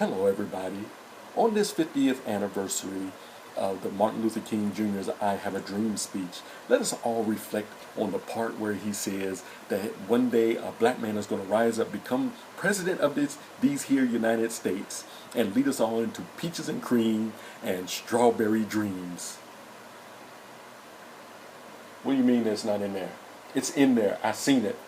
Hello, everybody. On this 50th anniversary of the Martin Luther King Jr.'s I Have a Dream speech, let us all reflect on the part where he says that one day a black man is going to rise up, become president of these here United States, and lead us all into peaches and cream and strawberry dreams. What do you mean it's not in there? It's in there. I seen it.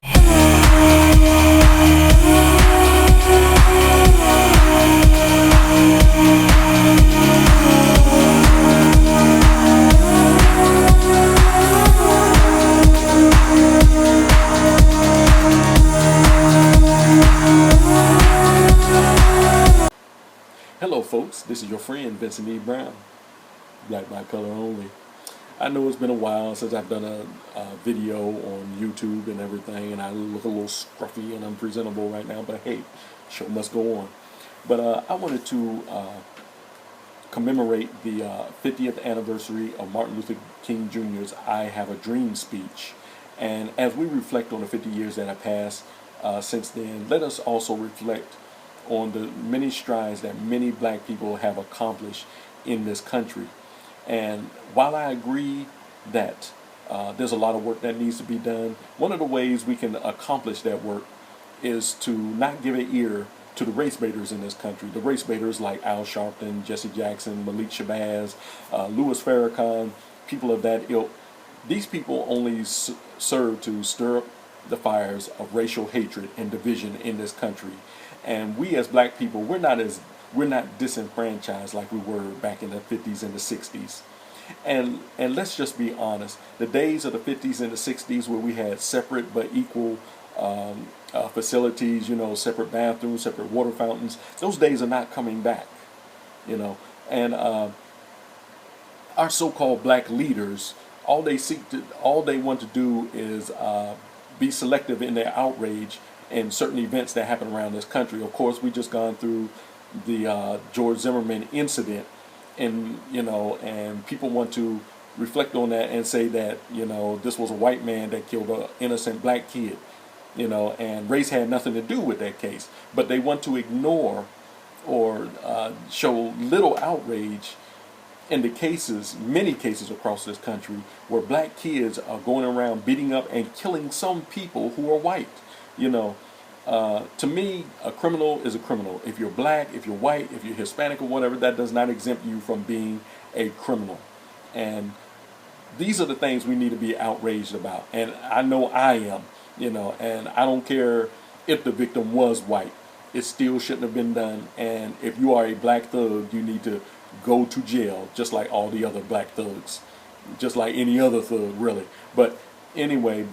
Hello folks, this is your friend Vincent E. Brown, Black by Color Only. I know it's been a while since I've done a video on YouTube and everything, and I look a little scruffy and unpresentable right now, but hey, show must go on. But I wanted to commemorate the 50th anniversary of Martin Luther King Jr.'s I Have a Dream speech. And as we reflect on the 50 years that have passed since then, let us also reflect on the many strides that many black people have accomplished in this country. And while I agree that there's a lot of work that needs to be done, one of the ways we can accomplish that work is to not give an ear to the race baiters in this country. The race baiters like Al Sharpton, Jesse Jackson, Malik Shabazz, Louis Farrakhan, people of that ilk. These people only serve to stir up the fires of racial hatred and division in this country. And we as black people, we're not disenfranchised like we were back in the 50s and the 60s. And let's just be honest, the days of the 50s and the 60s where we had separate but equal facilities, separate bathrooms, separate water fountains, those days are not coming back, And our so-called black leaders, all they want to do is be selective in their outrage in certain events that happen around this country. Of course, we just gone through the George Zimmerman incident, and and people want to reflect on that and say that this was a white man that killed an innocent black kid, and race had nothing to do with that case. But they want to ignore or show little outrage in the cases, many cases across this country, where black kids are going around beating up and killing some people who are white. To me, a criminal is a criminal. If you're black, if you're white, if you're Hispanic or whatever, that does not exempt you from being a criminal. And these are the things we need to be outraged about. And I know I am, and I don't care if the victim was white. It still shouldn't have been done. And if you are a black thug, you need to go to jail, just like all the other black thugs, just like any other thug, really. But anyway,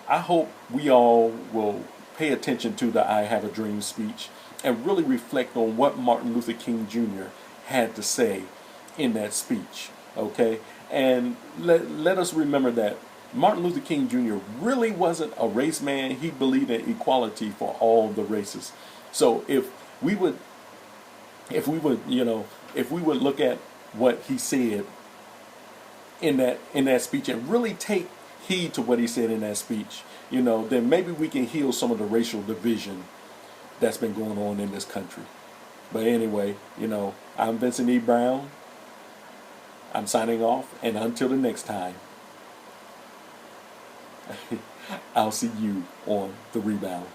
I hope we all will pay attention to the I Have a Dream speech and really reflect on what Martin Luther King Jr. had to say in that speech, okay? And let us remember that Martin Luther King Jr. really wasn't a race man. He believed in equality for all the races. So if we would look at what he said in that speech and really take heed to what he said in that speech, then maybe we can heal some of the racial division that's been going on in this country. But anyway, I'm Vincent E. Brown. I'm signing off, and until the next time, I'll see you on the rebound.